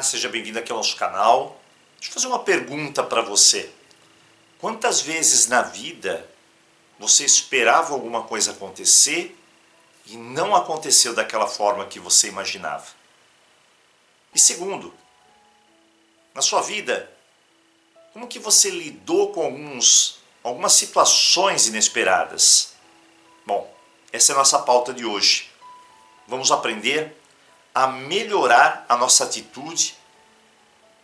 Olá, seja bem-vindo aqui ao nosso canal. Deixa eu fazer uma pergunta para você. Quantas vezes na vida você esperava alguma coisa acontecer e não aconteceu daquela forma que você imaginava? E segundo, na sua vida, como que você lidou com algumas situações inesperadas? Bom, essa é a nossa pauta de hoje. Vamos aprender a melhorar a nossa atitude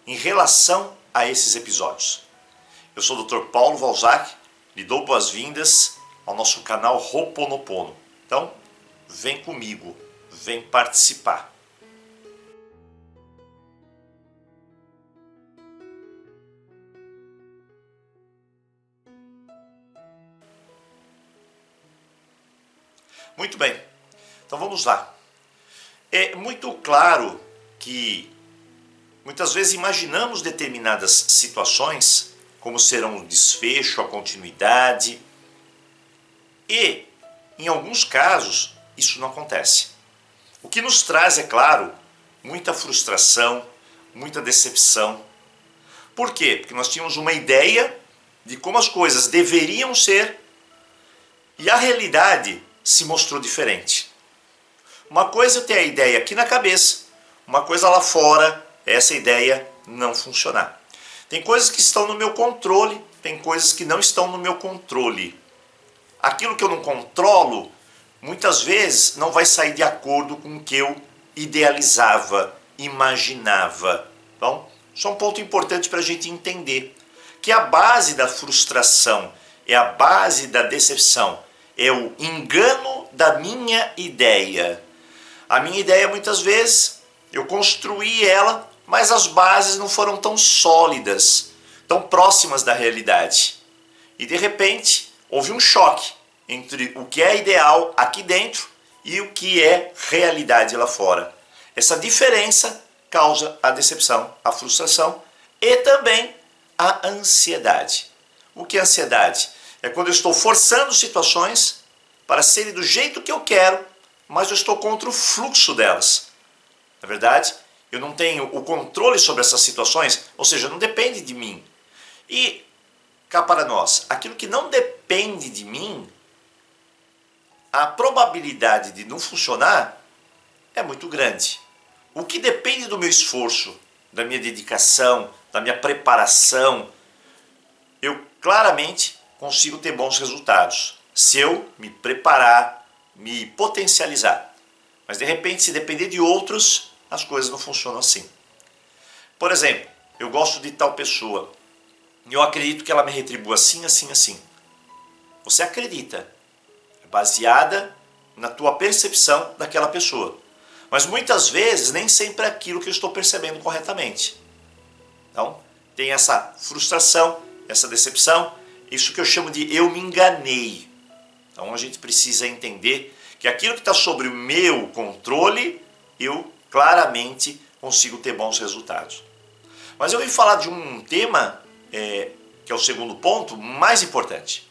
em relação a esses episódios. Eu sou o Dr. Paulo Valzac, lhe dou boas-vindas ao nosso canal Ho'oponopono. Então, vem comigo, vem participar. Muito bem, então vamos lá. É muito claro que muitas vezes imaginamos determinadas situações, como serão o desfecho, a continuidade, e em alguns casos isso não acontece. O que nos traz, é claro, muita frustração, muita decepção. Por quê? Porque nós tínhamos uma ideia de como as coisas deveriam ser e a realidade se mostrou diferente. Uma coisa é ter a ideia aqui na cabeça, uma coisa lá fora, essa ideia não funcionar. Tem coisas que estão no meu controle, tem coisas que não estão no meu controle. Aquilo que eu não controlo, muitas vezes não vai sair de acordo com o que eu idealizava, imaginava. Então, isso é um ponto importante para a gente entender, que a base da frustração, é a base da decepção, é o engano da minha ideia. A minha ideia, muitas vezes, eu construí ela, mas as bases não foram tão sólidas, tão próximas da realidade. E de repente, houve um choque entre o que é ideal aqui dentro e o que é realidade lá fora. Essa diferença causa a decepção, a frustração e também a ansiedade. O que é ansiedade? É quando eu estou forçando situações para serem do jeito que eu quero, mas eu estou contra o fluxo delas. Na verdade, eu não tenho o controle sobre essas situações, ou seja, não depende de mim. E cá para nós, aquilo que não depende de mim, a probabilidade de não funcionar é muito grande. O que depende do meu esforço, da minha dedicação, da minha preparação, eu claramente consigo ter bons resultados se eu me preparar, me potencializar. Mas de repente, se depender de outros, as coisas não funcionam assim. Por exemplo, eu gosto de tal pessoa e eu acredito que ela me retribua assim, assim, assim. Você acredita, é baseada na tua percepção daquela pessoa. Mas muitas vezes nem sempre é aquilo que eu estou percebendo corretamente. Então, tem essa frustração, essa decepção, isso que eu chamo de eu me enganei. Então a gente precisa entender que aquilo que está sobre o meu controle, eu claramente consigo ter bons resultados. Mas eu vim falar de um tema, que é o segundo ponto, mais importante.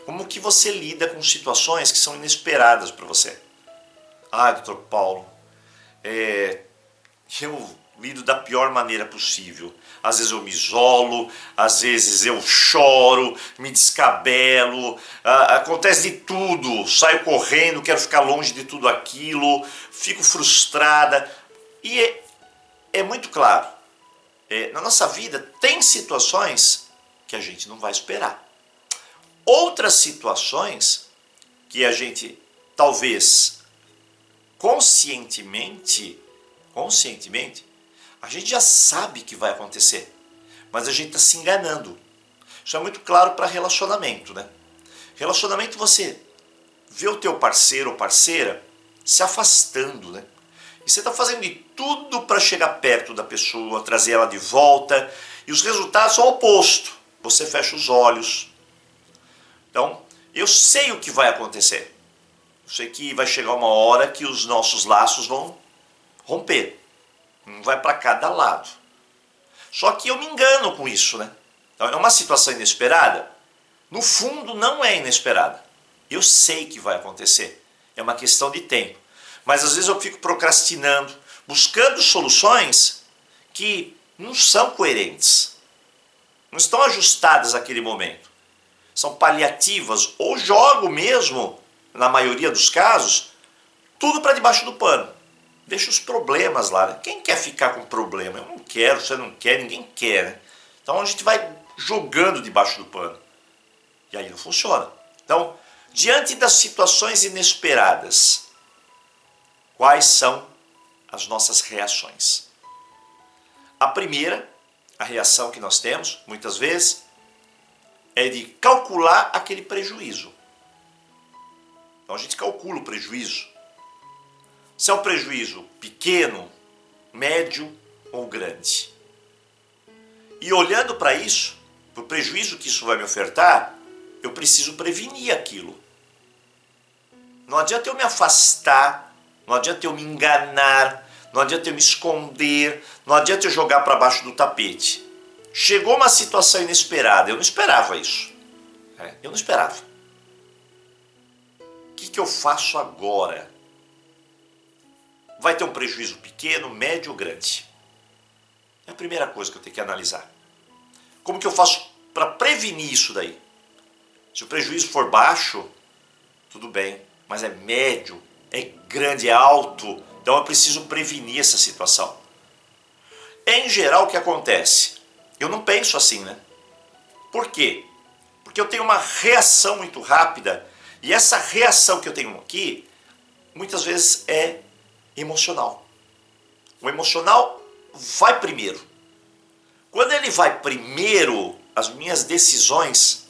Como que você lida com situações que são inesperadas para você? Ah, doutor Paulo, eu lido da pior maneira possível. Às vezes eu me isolo, às vezes eu choro, me descabelo, acontece de tudo, saio correndo, quero ficar longe de tudo aquilo, fico frustrada. E é muito claro, na nossa vida tem situações que a gente não vai esperar. Outras situações que a gente talvez conscientemente, a gente já sabe que vai acontecer, mas a gente está se enganando. Isso é muito claro para relacionamento, né? Relacionamento, você vê o teu parceiro ou parceira se afastando, né? E você está fazendo de tudo para chegar perto da pessoa, trazer ela de volta, e os resultados são o oposto. Você fecha os olhos. Então, eu sei o que vai acontecer. Eu sei que vai chegar uma hora que os nossos laços vão romper. Um vai para cada lado. Só que eu me engano com isso, né? Então é uma situação inesperada. No fundo não é inesperada. Eu sei que vai acontecer. É uma questão de tempo. Mas às vezes eu fico procrastinando, buscando soluções que não são coerentes, não estão ajustadas àquele momento. São paliativas ou jogo mesmo, na maioria dos casos, tudo para debaixo do pano. Deixa os problemas lá. Né? Quem quer ficar com problema? Eu não quero, você não quer, ninguém quer. Né? Então a gente vai jogando debaixo do pano. E aí não funciona. Então, diante das situações inesperadas, quais são as nossas reações? A primeira, a reação que nós temos, muitas vezes, é de calcular aquele prejuízo. Então a gente calcula o prejuízo. Se é um prejuízo pequeno, médio ou grande. E olhando para isso, para o prejuízo que isso vai me ofertar, eu preciso prevenir aquilo. Não adianta eu me afastar, não adianta eu me enganar, não adianta eu me esconder, não adianta eu jogar para baixo do tapete. Chegou uma situação inesperada, eu não esperava isso. Eu não esperava. O que eu faço agora? Vai ter um prejuízo pequeno, médio ou grande? É a primeira coisa que eu tenho que analisar. Como que eu faço para prevenir isso daí? Se o prejuízo for baixo, tudo bem, mas é médio, é grande, é alto, então eu preciso prevenir essa situação. Em geral, o que acontece? Eu não penso assim, né? Por quê? Porque eu tenho uma reação muito rápida e essa reação que eu tenho aqui, muitas vezes é emocional. O emocional vai primeiro. Quando ele vai primeiro, as minhas decisões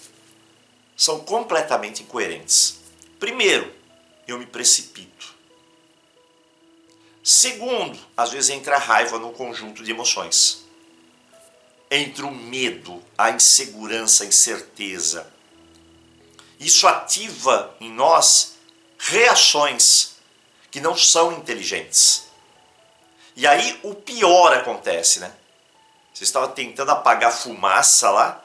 são completamente incoerentes. Primeiro, eu me precipito. Segundo, às vezes entra a raiva no conjunto de emoções. Entra o medo, a insegurança, a incerteza. Isso ativa em nós reações que não são inteligentes. E aí o pior acontece, né? Você estava tentando apagar fumaça lá,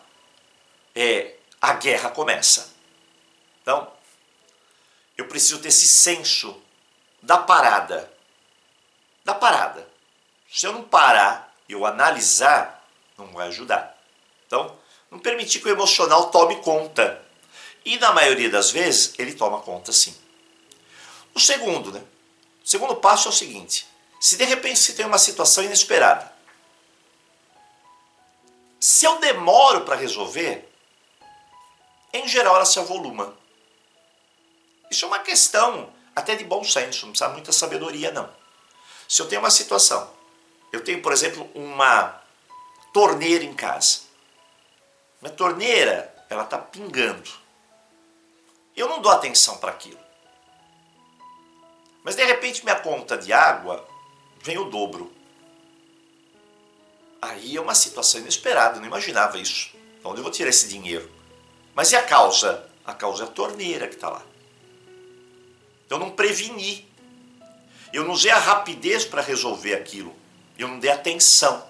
a guerra começa. Então, eu preciso ter esse senso da parada. Da parada. Se eu não parar e eu analisar, não vai ajudar. Então, não permitir que o emocional tome conta. E na maioria das vezes, ele toma conta sim. O segundo, né? O segundo passo é o seguinte. Se de repente você tem uma situação inesperada, se eu demoro para resolver, em geral ela se avoluma. Isso é uma questão até de bom senso, não precisa muita sabedoria não. Se eu tenho uma situação, eu tenho, por exemplo, uma torneira em casa. Minha torneira, ela está pingando. Eu não dou atenção para aquilo. Mas de repente minha conta de água vem o dobro. Aí é uma situação inesperada, eu não imaginava isso. Então onde eu vou tirar esse dinheiro? Mas e a causa? A causa é a torneira que está lá. Eu não preveni. Eu não usei a rapidez para resolver aquilo. Eu não dei atenção.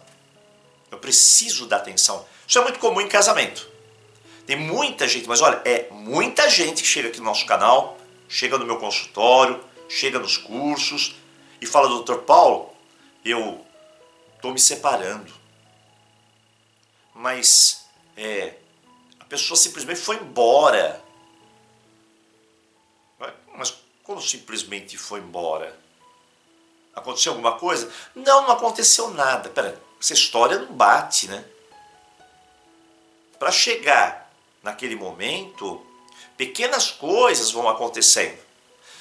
Eu preciso dar atenção. Isso é muito comum em casamento. Tem muita gente, mas olha, é muita gente que chega aqui no nosso canal, chega no meu consultório, chega nos cursos e fala, doutor Paulo, eu estou me separando. Mas a pessoa simplesmente foi embora. Mas como simplesmente foi embora? Aconteceu alguma coisa? Não, não aconteceu nada. Pera, essa história não bate, né? Para chegar naquele momento, pequenas coisas vão acontecendo.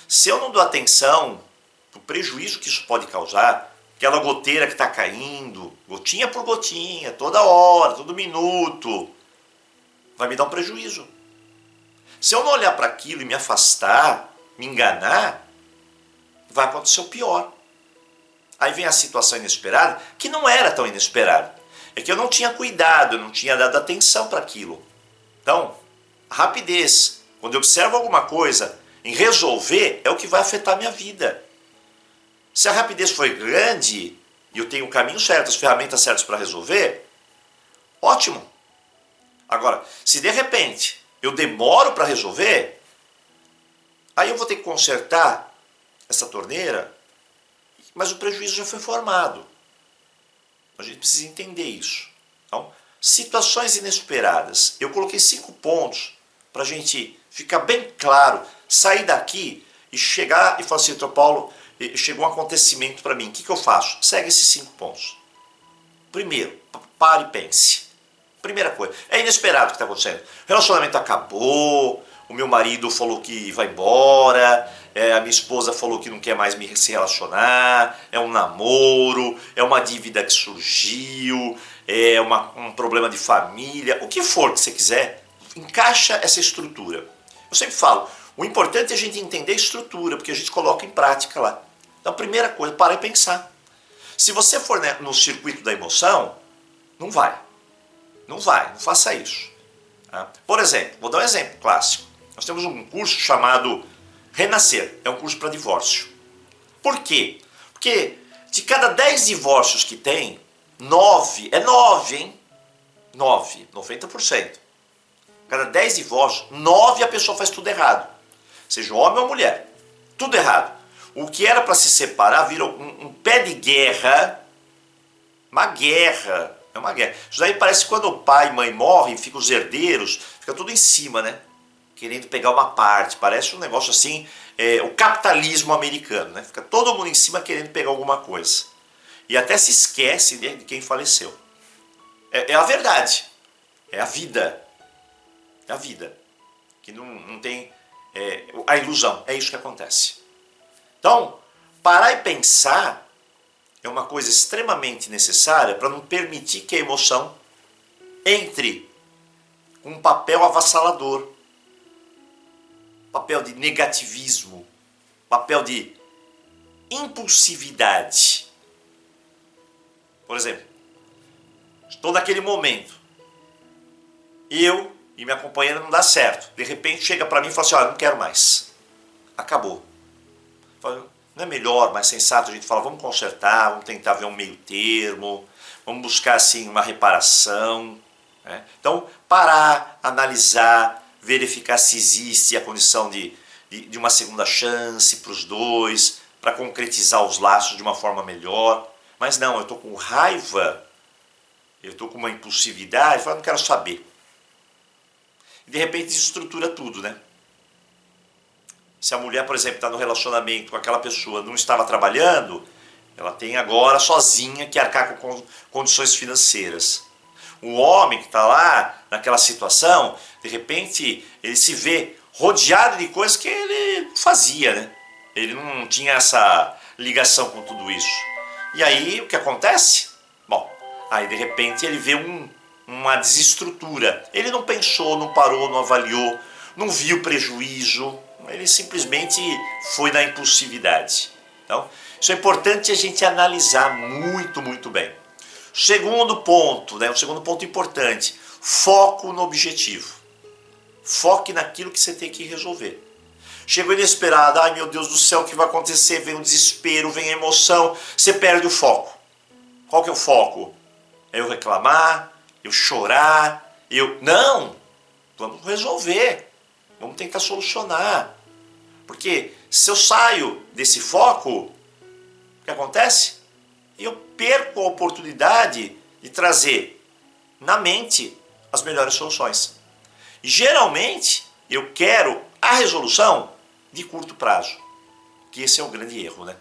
Se eu não dou atenção para o prejuízo que isso pode causar, aquela goteira que está caindo, gotinha por gotinha, toda hora, todo minuto, vai me dar um prejuízo. Se eu não olhar para aquilo e me afastar, me enganar, vai acontecer o pior. Aí vem a situação inesperada, que não era tão inesperada. É que eu não tinha cuidado, eu não tinha dado atenção para aquilo. Então, a rapidez, quando eu observo alguma coisa, em resolver, é o que vai afetar a minha vida. Se a rapidez foi grande, e eu tenho o caminho certo, as ferramentas certas para resolver, ótimo. Agora, se de repente eu demoro para resolver, aí eu vou ter que consertar essa torneira, mas o prejuízo já foi formado. A gente precisa entender isso. Então, situações inesperadas. Eu coloquei 5 pontos para a gente ficar bem claro, sair daqui e chegar e falar assim, doutor Paulo, chegou um acontecimento para mim, o que eu faço? Segue esses 5 pontos. Primeiro, pare e pense. Primeira coisa, é inesperado o que está acontecendo. O relacionamento acabou, o meu marido falou que vai embora, a minha esposa falou que não quer mais se relacionar, é um namoro, é uma dívida que surgiu, é um problema de família, o que for que você quiser, encaixa essa estrutura. Eu sempre falo, o importante é a gente entender a estrutura, porque a gente coloca em prática lá. Então, a primeira coisa, para e pensar. Se você for no circuito da emoção, não vai. Não vai, não faça isso. Tá? Por exemplo, vou dar um exemplo clássico. Nós temos um curso chamado Renascer, é um curso para divórcio. Por quê? Porque de cada 10 divórcios que tem, 9, é 9, hein? 9, 90%. Cada 10 divórcios, 9 a pessoa faz tudo errado. Seja homem ou mulher, tudo errado. O que era para se separar virou um pé de guerra, uma guerra. É uma guerra. Isso daí parece que quando o pai e mãe morrem, ficam os herdeiros, fica tudo em cima, né? Querendo pegar uma parte. Parece um negócio assim, o capitalismo americano, né? Fica todo mundo em cima querendo pegar alguma coisa. E até se esquece de quem faleceu. É a verdade. É a vida. É a vida. Que não tem a ilusão. É isso que acontece. Então, parar e pensar é uma coisa extremamente necessária para não permitir que a emoção entre com um papel avassalador, papel de negativismo, papel de impulsividade. Por exemplo, estou naquele momento, eu e minha companheira não dá certo. De repente chega para mim e fala assim, olha, não quero mais. Acabou. Não é melhor, mais sensato a gente falar, vamos consertar, vamos tentar ver um meio termo, vamos buscar assim uma reparação. Né? Então, parar, analisar, verificar se existe a condição de uma segunda chance para os dois, para concretizar os laços de uma forma melhor. Mas não, eu estou com raiva, eu estou com uma impulsividade, eu não quero saber. E de repente desestrutura tudo, né? Se a mulher, por exemplo, está no relacionamento com aquela pessoa, não estava trabalhando, ela tem agora sozinha que arcar com condições financeiras. O homem que está lá, naquela situação, de repente, ele se vê rodeado de coisas que ele fazia, né? Ele não tinha essa ligação com tudo isso. E aí, o que acontece? Bom, aí de repente ele vê uma desestrutura. Ele não pensou, não parou, não avaliou, não viu prejuízo. Ele simplesmente foi na impulsividade. Então, isso é importante a gente analisar muito, muito bem. Segundo ponto, né, um segundo ponto importante, foco no objetivo. Foque naquilo que você tem que resolver. Chegou inesperado, ai meu Deus do céu, o que vai acontecer? Vem o desespero, vem a emoção, você perde o foco. Qual que é o foco? É eu reclamar, eu chorar, Não! Vamos resolver. Vamos tentar solucionar. Porque se eu saio desse foco, o que acontece? Eu perco a oportunidade de trazer na mente as melhores soluções. E geralmente eu quero a resolução de curto prazo. Que esse é o grande erro, né?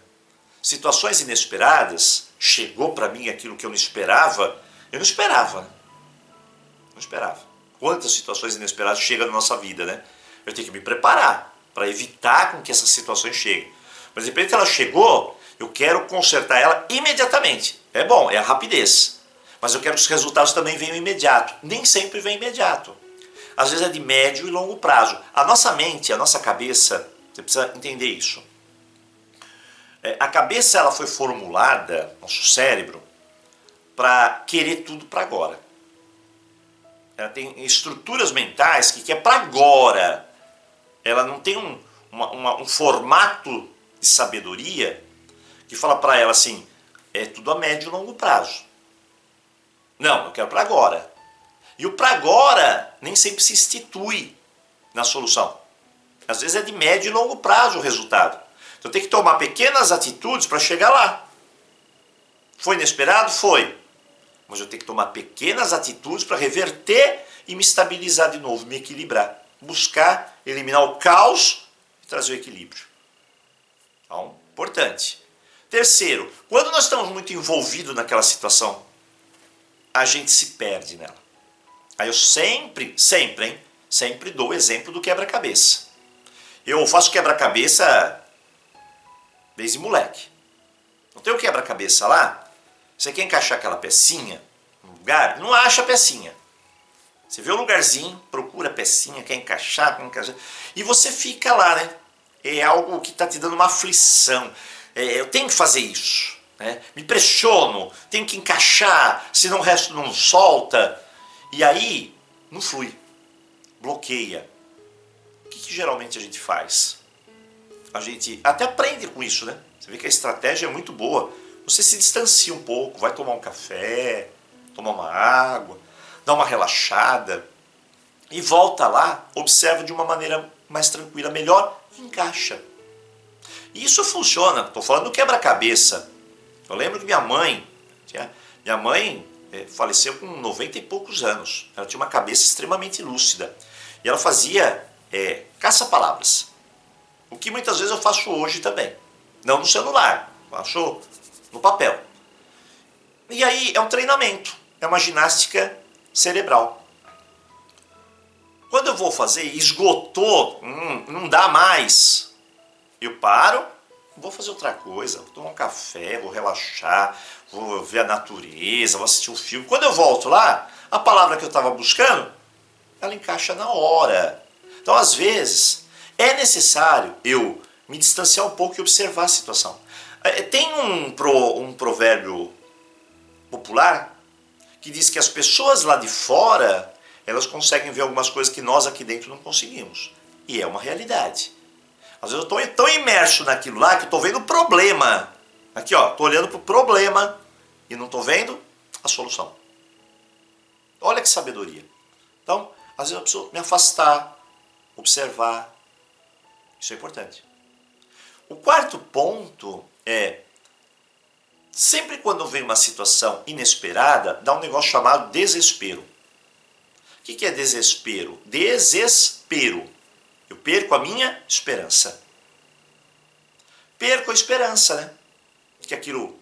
Situações inesperadas, chegou para mim aquilo que eu não esperava, eu não esperava. Não esperava. Quantas situações inesperadas chegam na nossa vida, né? Eu tenho que me preparar para evitar com que essas situações cheguem. Mas de repente ela chegou, eu quero consertar ela imediatamente. É bom, é a rapidez. Mas eu quero que os resultados também venham imediato. Nem sempre vem imediato. Às vezes é de médio e longo prazo. A nossa mente, a nossa cabeça, você precisa entender isso. A cabeça ela foi formulada, nosso cérebro, para querer tudo para agora. Ela tem estruturas mentais que quer para agora. Ela não tem um formato de sabedoria que fala para ela assim, é tudo a médio e longo prazo. Não, eu quero para agora. E o para agora nem sempre se institui na solução. Às vezes é de médio e longo prazo o resultado. Então tem que tomar pequenas atitudes para chegar lá. Foi inesperado? Foi. mas eu tenho que tomar pequenas atitudes para reverter e me estabilizar de novo, me equilibrar. Buscar eliminar o caos e trazer o equilíbrio. Então, importante. Terceiro, quando nós estamos muito envolvidos naquela situação, a gente se perde nela. Aí eu sempre dou o exemplo do quebra-cabeça. Eu faço quebra-cabeça desde moleque. Não tem o quebra-cabeça lá? Você quer encaixar aquela pecinha no lugar? Não acha a pecinha. Você vê o lugarzinho, procura a pecinha, quer encaixar, e você fica lá, né? É algo que está te dando uma aflição. Eu tenho que fazer isso, né? Me pressiono, tenho que encaixar, senão o resto não solta. E aí, não flui, bloqueia. O que geralmente a gente faz? A gente até aprende com isso, né? Você vê que a estratégia é muito boa. Você se distancia um pouco, vai tomar um café, tomar uma água, dá uma relaxada e volta lá, observa de uma maneira mais tranquila, melhor, e encaixa. E isso funciona, estou falando do quebra-cabeça. Eu lembro que minha mãe faleceu com 90 e poucos anos. Ela tinha uma cabeça extremamente lúcida. E ela fazia caça-palavras. O que muitas vezes eu faço hoje também. Não no celular, faço no papel. E aí é um treinamento, é uma ginástica cerebral. Quando eu vou fazer, esgotou, não dá mais, eu paro, vou fazer outra coisa, vou tomar um café, vou relaxar, vou ver a natureza, vou assistir um filme. Quando eu volto lá, a palavra que eu estava buscando, ela encaixa na hora. Então, às vezes, é necessário eu me distanciar um pouco e observar a situação. Tem um provérbio popular que diz que as pessoas lá de fora, elas conseguem ver algumas coisas que nós aqui dentro não conseguimos. E é uma realidade. Às vezes eu estou tão imerso naquilo lá que estou vendo o problema. Aqui, ó, estou olhando para o problema e não estou vendo a solução. Olha que sabedoria. Então, às vezes eu preciso me afastar, observar. Isso é importante. O quarto ponto é, sempre quando vem uma situação inesperada, dá um negócio chamado desespero. O que é desespero? Desespero. Eu perco a minha esperança. Perco a esperança, né? Que aquilo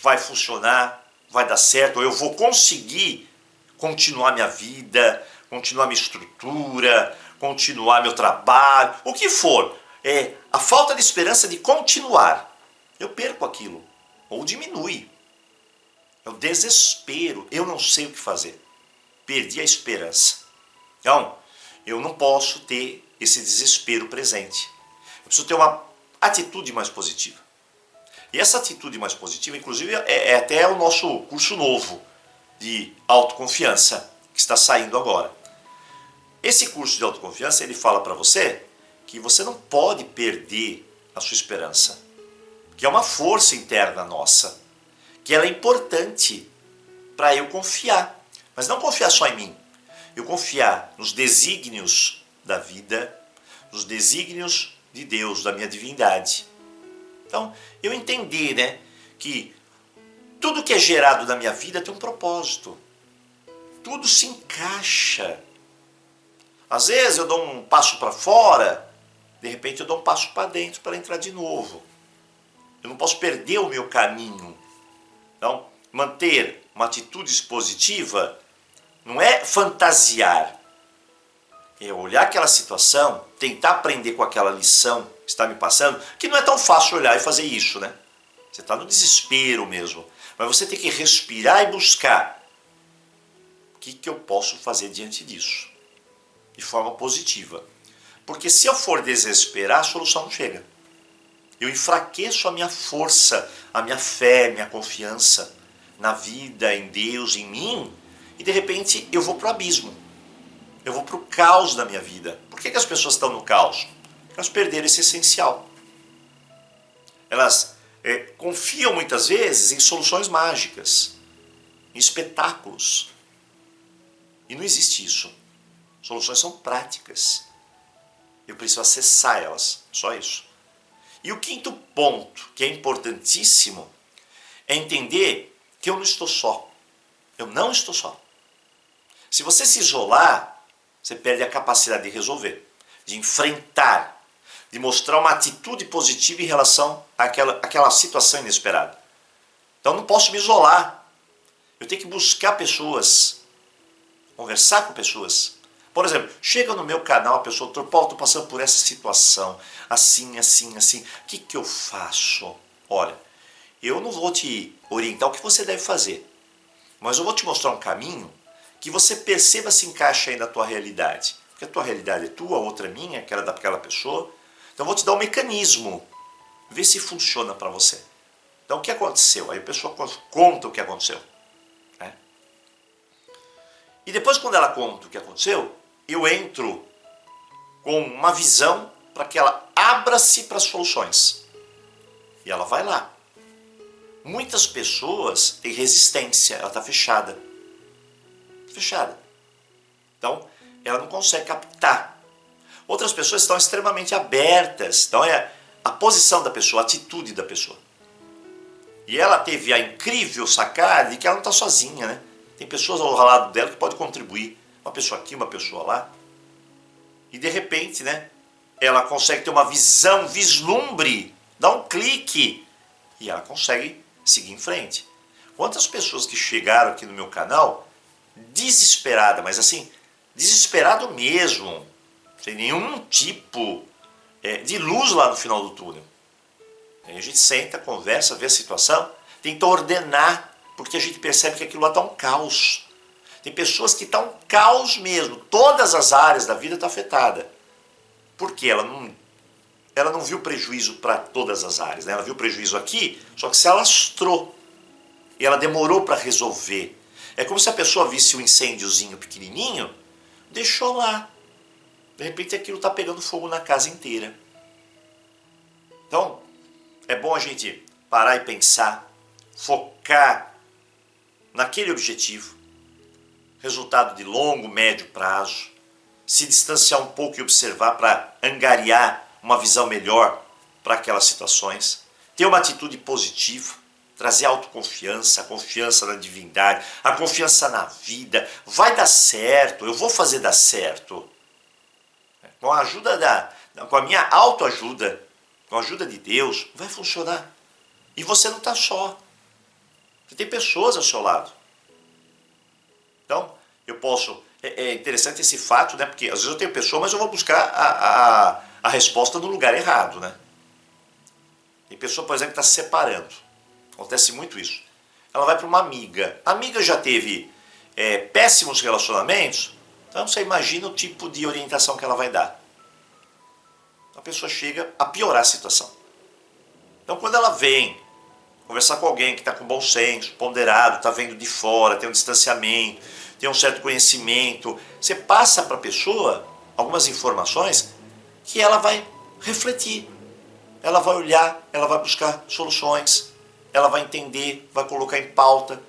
vai funcionar, vai dar certo, ou eu vou conseguir continuar minha vida, continuar minha estrutura, continuar meu trabalho, o que for. É a falta de esperança de continuar. Eu perco aquilo, ou diminui. É o desespero, eu não sei o que fazer. Perdi a esperança. Então, eu não posso ter esse desespero presente. Eu preciso ter uma atitude mais positiva. E essa atitude mais positiva, inclusive, é até o nosso curso novo de autoconfiança, que está saindo agora. Esse curso de autoconfiança, ele fala para você que você não pode perder a sua esperança, que é uma força interna nossa, que ela é importante para eu confiar. Mas não confiar só em mim. Eu confiar nos desígnios da vida, nos desígnios de Deus, da minha divindade. Então, eu entender, né, que tudo que é gerado na minha vida tem um propósito. Tudo se encaixa. Às vezes eu dou um passo para fora, de repente eu dou um passo para dentro para entrar de novo. Eu não posso perder o meu caminho. Então, manter uma atitude positiva não é fantasiar. É olhar aquela situação, tentar aprender com aquela lição que está me passando, que não é tão fácil olhar e fazer isso, né? Você está no desespero mesmo. Mas você tem que respirar e buscar. O que eu posso fazer diante disso? De forma positiva. Porque se eu for desesperar, a solução não chega. Eu enfraqueço a minha força, a minha fé, a minha confiança na vida, em Deus, em mim, e de repente eu vou para o abismo. Eu vou para o caos da minha vida. Por que as pessoas estão no caos? Porque elas perderam esse essencial. Elas confiam muitas vezes em soluções mágicas, em espetáculos. E não existe isso. Soluções são práticas. Eu preciso acessar elas, só isso. E o quinto ponto, que é importantíssimo, é entender que eu não estou só. Eu não estou só. Se você se isolar, você perde a capacidade de resolver, de enfrentar, de mostrar uma atitude positiva em relação àquela situação inesperada. Então eu não posso me isolar. Eu tenho que buscar pessoas, conversar com pessoas. Por exemplo, chega no meu canal a pessoa, Paulo, estou passando por essa situação, assim, assim, assim, o que eu faço? Olha, eu não vou te orientar o que você deve fazer, mas eu vou te mostrar um caminho que você perceba se encaixa aí na tua realidade. Porque a tua realidade é tua, a outra é minha, aquela daquela pessoa. Então eu vou te dar um mecanismo, ver se funciona para você. Então o que aconteceu? Aí a pessoa conta o que aconteceu. Né? E depois quando ela conta o que aconteceu, eu entro com uma visão para que ela abra-se para soluções. E ela vai lá. Muitas pessoas têm resistência, ela está fechada. Fechada. Então, ela não consegue captar. Outras pessoas estão extremamente abertas. Então, é a posição da pessoa, a atitude da pessoa. E ela teve a incrível sacada de que ela não está sozinha, né? Tem pessoas ao lado dela que podem contribuir. Uma pessoa aqui, uma pessoa lá. E de repente, né? Ela consegue ter uma visão, vislumbre, dá um clique. E ela consegue seguir em frente. Quantas pessoas que chegaram aqui no meu canal desesperada, mas assim, desesperado mesmo, sem nenhum tipo de luz lá no final do túnel. Aí a gente senta, conversa, vê a situação, tenta ordenar, porque a gente percebe que aquilo lá está um caos. Tem pessoas que estão um caos mesmo, todas as áreas da vida estão afetadas. Por quê? Ela não viu prejuízo para todas as áreas, né? Ela viu prejuízo aqui, só que se alastrou. E ela demorou para resolver. É como se a pessoa visse um incêndiozinho pequenininho, deixou lá. De repente aquilo está pegando fogo na casa inteira. Então, é bom a gente parar e pensar, focar naquele objetivo, resultado de longo, médio prazo, se distanciar um pouco e observar para angariar uma visão melhor para aquelas situações, ter uma atitude positiva, trazer autoconfiança, a confiança na divindade, a confiança na vida. Vai dar certo, eu vou fazer dar certo. Com a ajuda com a minha autoajuda, com a ajuda de Deus, vai funcionar. E você não está só. Você tem pessoas ao seu lado. Então, eu posso... É interessante esse fato, né? Porque às vezes eu tenho pessoa, mas eu vou buscar a resposta no lugar errado, né? Tem pessoa, por exemplo, que está se separando. Acontece muito isso. Ela vai para uma amiga. A amiga já teve péssimos relacionamentos, então você imagina o tipo de orientação que ela vai dar. A pessoa chega a piorar a situação. Então quando ela vem conversar com alguém que está com bom senso, ponderado, está vendo de fora, tem um distanciamento, tem um certo conhecimento, você passa para a pessoa algumas informações que ela vai refletir. Ela vai olhar, ela vai buscar soluções, ela vai entender, vai colocar em pauta.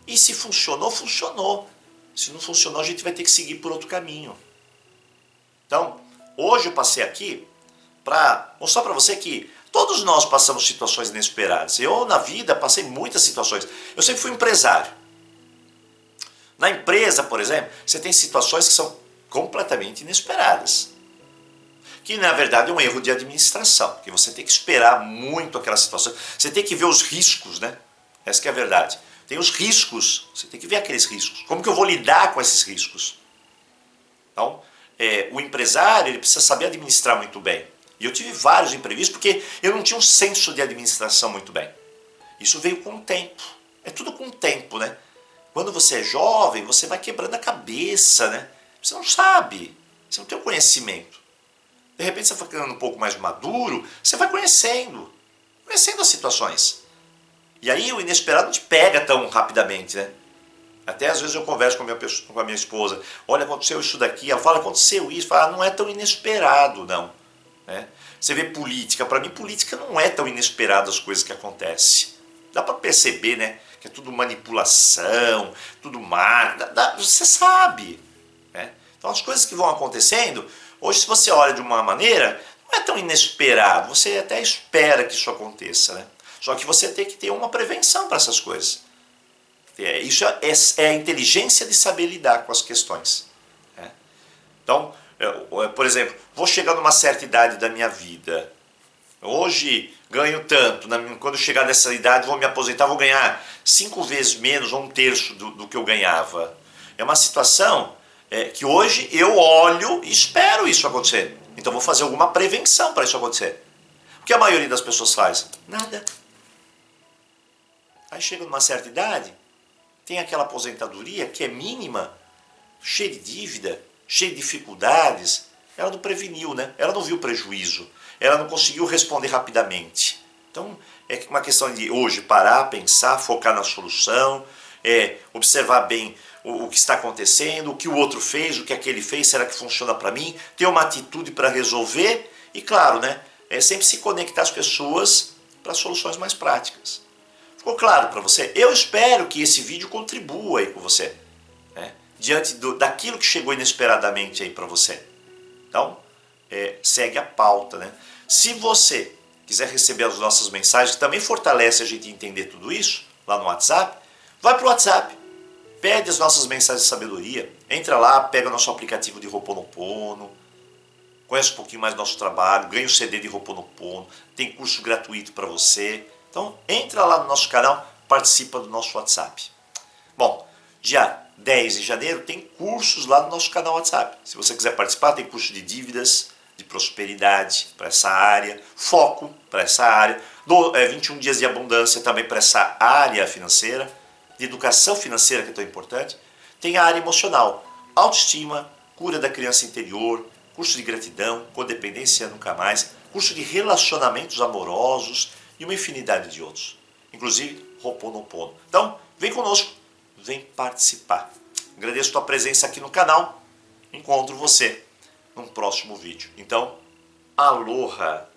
E se funcionou, funcionou. Se não funcionou, a gente vai ter que seguir por outro caminho. Então, hoje eu passei aqui para mostrar para você que todos nós passamos situações inesperadas. Eu, na vida, passei muitas situações. Eu sempre fui empresário. Na empresa, por exemplo, você tem situações que são completamente inesperadas. Que, na verdade, é um erro de administração, que você tem que esperar muito aquela situação. Você tem que ver os riscos, né? Essa que é a verdade. Tem os riscos, você tem que ver aqueles riscos. Como que eu vou lidar com esses riscos? Então, o empresário ele precisa saber administrar muito bem. E eu tive vários imprevistos porque eu não tinha um senso de administração muito bem. Isso veio com o tempo. É tudo com o tempo, né? Quando você é jovem, você vai quebrando a cabeça, né? Você não sabe, você não tem o conhecimento. De repente você vai ficando um pouco mais maduro, você vai conhecendo as situações. E aí o inesperado não te pega tão rapidamente, né? Até às vezes eu converso com a minha esposa, olha, aconteceu isso daqui, ela fala, aconteceu isso, fala, não é tão inesperado, não. Né? Você vê política, para mim política não é tão inesperado as coisas que acontecem. Dá para perceber, né, que é tudo manipulação, tudo marca, você sabe. Né? Então as coisas que vão acontecendo, hoje se você olha de uma maneira, não é tão inesperado, você até espera que isso aconteça. Né? Só que você tem que ter uma prevenção para essas coisas. Isso é a inteligência de saber lidar com as questões. Né? Então, por exemplo, vou chegar numa certa idade da minha vida. Hoje ganho tanto, quando eu chegar nessa idade vou me aposentar, vou ganhar 5 vezes menos ou 1/3 do que eu ganhava. É uma situação que hoje eu olho e espero isso acontecer. Então vou fazer alguma prevenção para isso acontecer. O que a maioria das pessoas faz? Nada. Aí chega numa certa idade, tem aquela aposentadoria que é mínima, cheia de dívida, cheia de dificuldades. Ela não preveniu, né? Ela não viu prejuízo. Ela não conseguiu responder rapidamente. Então, é uma questão de hoje parar, pensar, focar na solução, observar bem o que está acontecendo, o que o outro fez, o que aquele fez, será que funciona para mim? Ter uma atitude para resolver e, claro, né? Sempre se conectar as pessoas para soluções mais práticas. Ficou claro para você? Eu espero que esse vídeo contribua aí com você, né? Diante daquilo que chegou inesperadamente aí para você. Então, segue a pauta, né? Se você quiser receber as nossas mensagens, que também fortalece a gente entender tudo isso, lá no WhatsApp, vai para o WhatsApp, pede as nossas mensagens de sabedoria, entra lá, pega o nosso aplicativo de Ho'oponopono, conhece um pouquinho mais do nosso trabalho, ganha o CD de Ho'oponopono, tem curso gratuito para você. Então, entra lá no nosso canal, participa do nosso WhatsApp. Bom, dia 10 de janeiro tem cursos lá no nosso canal WhatsApp. Se você quiser participar, tem curso de dívidas, de prosperidade para essa área, foco para essa área, 21 dias de abundância também para essa área financeira, de educação financeira que é tão importante. Tem a área emocional, autoestima, cura da criança interior, curso de gratidão, codependência nunca mais, curso de relacionamentos amorosos e uma infinidade de outros, inclusive Ho'oponopono. Então, vem conosco, vem participar. Agradeço a tua presença aqui no canal, encontro você num próximo vídeo. Então, aloha!